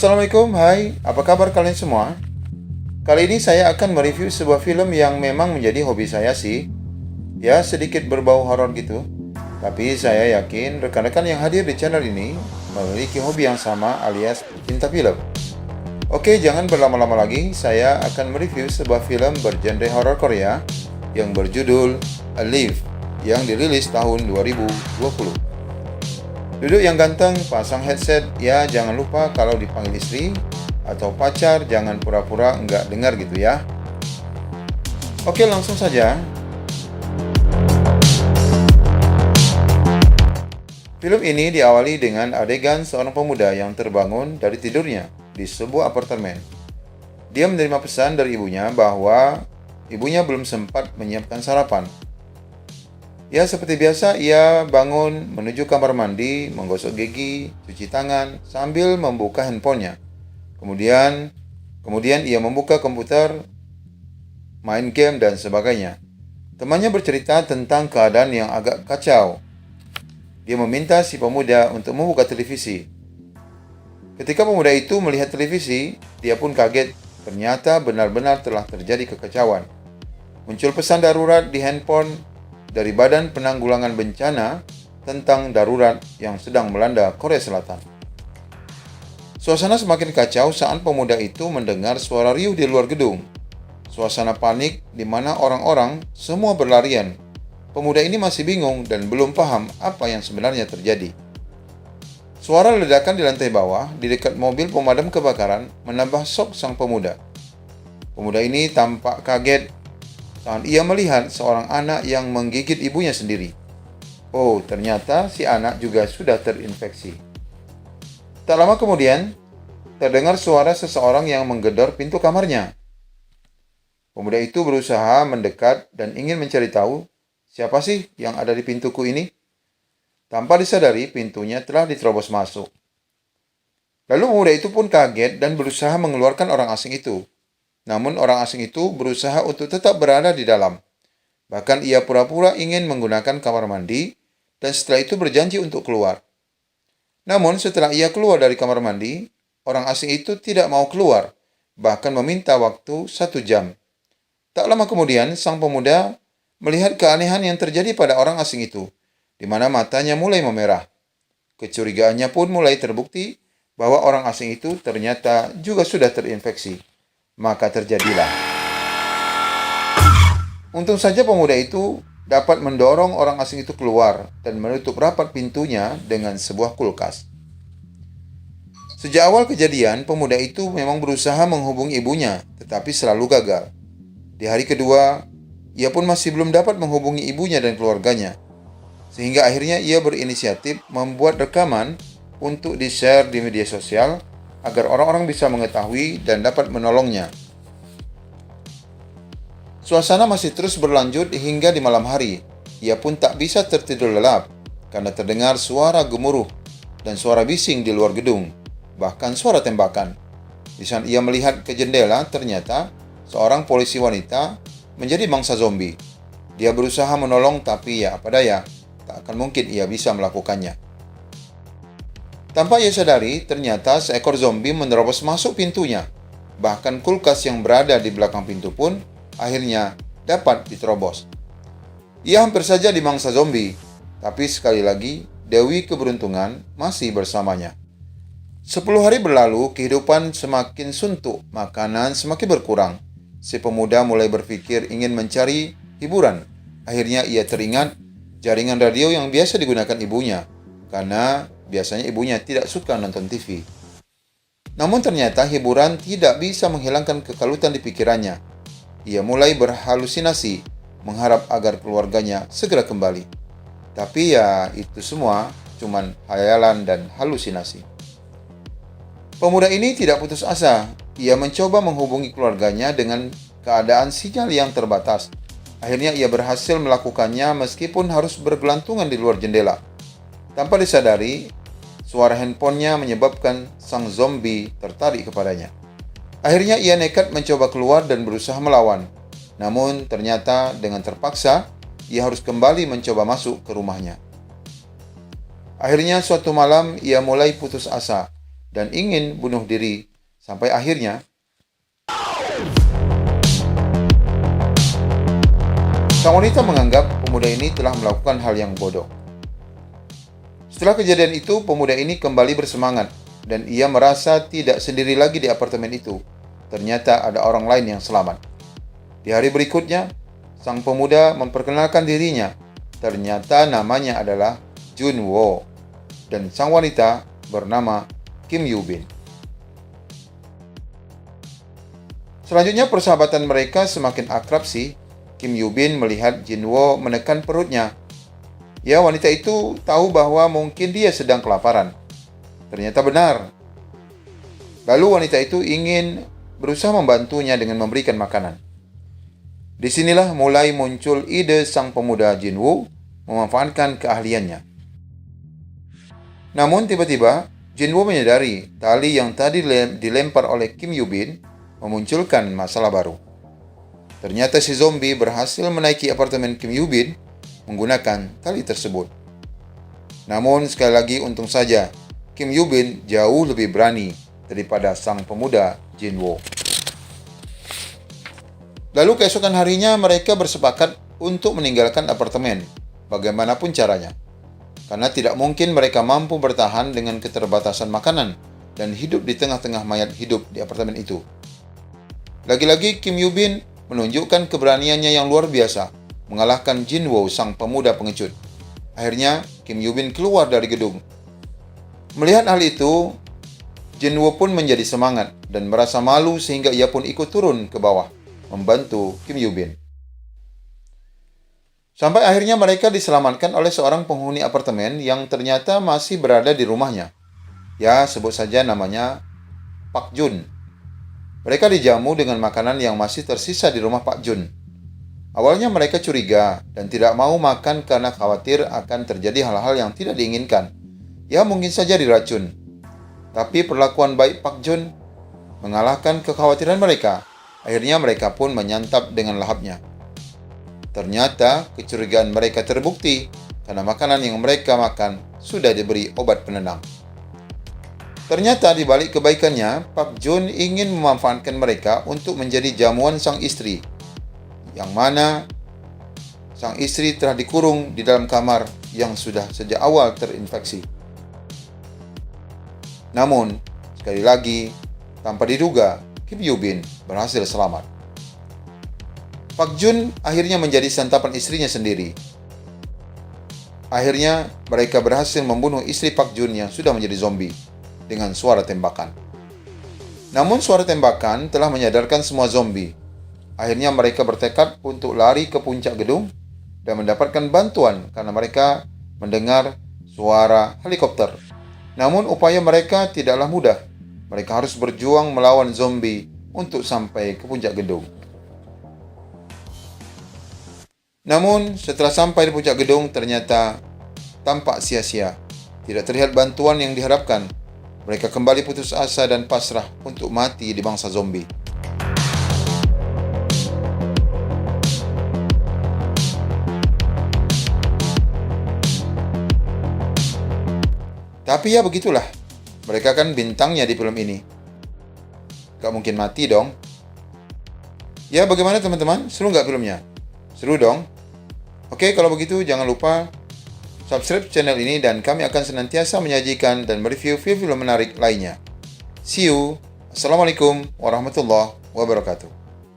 Assalamualaikum, hai, apa kabar kalian semua? Kali ini saya akan mereview sebuah film yang memang menjadi hobi saya sih. Ya, sedikit berbau horor gitu. Tapi saya yakin rekan-rekan yang hadir di channel ini memiliki hobi yang sama alias cinta film. Oke, jangan berlama-lama lagi, saya akan mereview sebuah film bergenre horor Korea yang berjudul Alive yang dirilis tahun 2020. Duduk yang ganteng, pasang headset, ya jangan lupa kalau dipanggil istri atau pacar jangan pura-pura nggak dengar gitu ya. Oke, langsung saja. Film ini diawali dengan adegan seorang pemuda yang terbangun dari tidurnya di sebuah apartemen. Dia menerima pesan dari ibunya bahwa ibunya belum sempat menyiapkan sarapan. Ya, seperti biasa, ia bangun menuju kamar mandi, menggosok gigi, cuci tangan, sambil membuka handphonenya. Kemudian ia membuka komputer, main game, dan sebagainya. Temannya bercerita tentang keadaan yang agak kacau. Dia meminta si pemuda untuk membuka televisi. Ketika pemuda itu melihat televisi, dia pun kaget. Ternyata benar-benar telah terjadi kekacauan. Muncul pesan darurat di handphone dari Badan Penanggulangan Bencana tentang darurat yang sedang melanda Korea Selatan. Suasana semakin kacau saat pemuda itu mendengar suara riuh di luar gedung. Suasana panik di mana orang-orang semua berlarian. Pemuda ini masih bingung dan belum paham apa yang sebenarnya terjadi. Suara ledakan di lantai bawah di dekat mobil pemadam kebakaran menambah shock sang pemuda. Pemuda ini tampak kaget saat ia melihat seorang anak yang menggigit ibunya sendiri. Oh, ternyata si anak juga sudah terinfeksi. Tak lama kemudian, terdengar suara seseorang yang menggedor pintu kamarnya. Pemuda itu berusaha mendekat dan ingin mencari tahu siapa sih yang ada di pintuku ini. Tanpa disadari, pintunya telah diterobos masuk. Lalu pemuda itu pun kaget dan berusaha mengeluarkan orang asing itu. Namun orang asing itu berusaha untuk tetap berada di dalam. Bahkan ia pura-pura ingin menggunakan kamar mandi dan setelah itu berjanji untuk keluar. Namun setelah ia keluar dari kamar mandi, orang asing itu tidak mau keluar, bahkan meminta waktu 1 jam. Tak lama kemudian, sang pemuda melihat keanehan yang terjadi pada orang asing itu, di mana matanya mulai memerah. Kecurigaannya pun mulai terbukti bahwa orang asing itu ternyata juga sudah terinfeksi. Maka terjadilah. Untung saja pemuda itu dapat mendorong orang asing itu keluar dan menutup rapat pintunya dengan sebuah kulkas. Sejak awal kejadian, pemuda itu memang berusaha menghubungi ibunya, tetapi selalu gagal. Di hari kedua, ia pun masih belum dapat menghubungi ibunya dan keluarganya. Sehingga akhirnya ia berinisiatif membuat rekaman untuk di-share di media sosial agar orang-orang bisa mengetahui dan dapat menolongnya. Suasana masih terus berlanjut hingga di malam hari. Ia pun tak bisa tertidur lelap karena terdengar suara gemuruh dan suara bising di luar gedung, bahkan suara tembakan. Di saat ia melihat ke jendela, ternyata seorang polisi wanita menjadi mangsa zombie. Dia berusaha menolong tapi ya apa daya, tak akan mungkin ia bisa melakukannya. Tanpa ia sadari, ternyata seekor zombie menerobos masuk pintunya. Bahkan kulkas yang berada di belakang pintu pun akhirnya dapat diterobos. Ia hampir saja dimangsa zombie, tapi sekali lagi Dewi Keberuntungan masih bersamanya. 10 hari berlalu, kehidupan semakin suntuk, makanan semakin berkurang. Si pemuda mulai berpikir ingin mencari hiburan. Akhirnya ia teringat jaringan radio yang biasa digunakan ibunya, karena biasanya ibunya tidak suka nonton TV. Namun ternyata hiburan tidak bisa menghilangkan kekalutan di pikirannya. Ia mulai berhalusinasi, mengharap agar keluarganya segera kembali. Tapi ya itu semua cuman hayalan dan halusinasi. Pemuda ini tidak putus asa. Ia mencoba menghubungi keluarganya dengan keadaan sinyal yang terbatas. Akhirnya ia berhasil melakukannya meskipun harus bergelantungan di luar jendela. Tanpa disadari, suara handphonenya menyebabkan sang zombie tertarik kepadanya. Akhirnya ia nekat mencoba keluar dan berusaha melawan. Namun ternyata dengan terpaksa, ia harus kembali mencoba masuk ke rumahnya. Akhirnya suatu malam ia mulai putus asa. dan ingin bunuh diri sampai akhirnya sang wanita menganggap pemuda ini telah melakukan hal yang bodoh. Setelah kejadian itu, pemuda ini kembali bersemangat dan ia merasa tidak sendiri lagi di apartemen itu. Ternyata ada orang lain yang selamat. Di hari berikutnya, sang pemuda memperkenalkan dirinya. Ternyata namanya adalah Junwo dan sang wanita bernama Kim Yoo-bin. Selanjutnya persahabatan mereka semakin akrab sih. Kim Yoo-bin melihat Junwo menekan perutnya. Ya, wanita itu tahu bahwa mungkin dia sedang kelaparan. Ternyata benar. Lalu wanita itu ingin berusaha membantunya dengan memberikan makanan. Disinilah mulai muncul ide sang pemuda Junwo memanfaatkan keahliannya. Namun tiba-tiba Junwo menyadari tali yang tadi dilempar oleh Kim Yoo-bin memunculkan masalah baru. Ternyata si zombie berhasil menaiki apartemen Kim Yoo-bin menggunakan tali tersebut. Namun sekali lagi untung saja Kim Yoo-bin jauh lebih berani daripada sang pemuda Junwo. Lalu keesokan harinya mereka bersepakat untuk meninggalkan apartemen, bagaimanapun caranya. Karena tidak mungkin mereka mampu bertahan dengan keterbatasan makanan dan hidup di tengah-tengah mayat hidup di apartemen itu. Lagi-lagi Kim Yoo-bin menunjukkan keberaniannya yang luar biasa, mengalahkan Junwo sang pemuda pengecut. Akhirnya Kim Yoo-bin keluar dari gedung. Melihat hal itu, Junwo pun menjadi semangat dan merasa malu sehingga ia pun ikut turun ke bawah membantu Kim Yoo-bin. Sampai akhirnya mereka diselamatkan oleh seorang penghuni apartemen yang ternyata masih berada di rumahnya. Ya, sebut saja namanya Pak Jun. Mereka dijamu dengan makanan yang masih tersisa di rumah Pak Jun. Awalnya mereka curiga dan tidak mau makan karena khawatir akan terjadi hal-hal yang tidak diinginkan. Ya, mungkin saja diracun. Tapi perlakuan baik Pak Jun mengalahkan kekhawatiran mereka. Akhirnya mereka pun menyantap dengan lahapnya. Ternyata kecurigaan mereka terbukti karena makanan yang mereka makan sudah diberi obat penenang. Ternyata di balik kebaikannya, Pak Jun ingin memanfaatkan mereka untuk menjadi jamuan sang istri, yang mana sang istri telah dikurung di dalam kamar yang sudah sejak awal terinfeksi. Namun, sekali lagi, tanpa diduga, Kim Yoo-bin berhasil selamat. Pak Jun akhirnya menjadi santapan istrinya sendiri. Akhirnya, mereka berhasil membunuh istri Pak Jun yang sudah menjadi zombie dengan suara tembakan. Namun suara tembakan telah menyadarkan semua zombie. Akhirnya mereka bertekad untuk lari ke puncak gedung dan mendapatkan bantuan karena mereka mendengar suara helikopter. Namun upaya mereka tidaklah mudah. Mereka harus berjuang melawan zombie untuk sampai ke puncak gedung. Namun setelah sampai di puncak gedung ternyata tampak sia-sia. Tidak terlihat bantuan yang diharapkan. Mereka kembali putus asa dan pasrah untuk mati di bangsa zombie. Tapi ya begitulah, mereka kan bintangnya di film ini. Gak mungkin mati dong. Ya bagaimana teman-teman? Seru gak filmnya? Seru dong. Oke, kalau begitu jangan lupa subscribe channel ini dan kami akan senantiasa menyajikan dan mereview film-film menarik lainnya. See you. Assalamualaikum warahmatullahi wabarakatuh.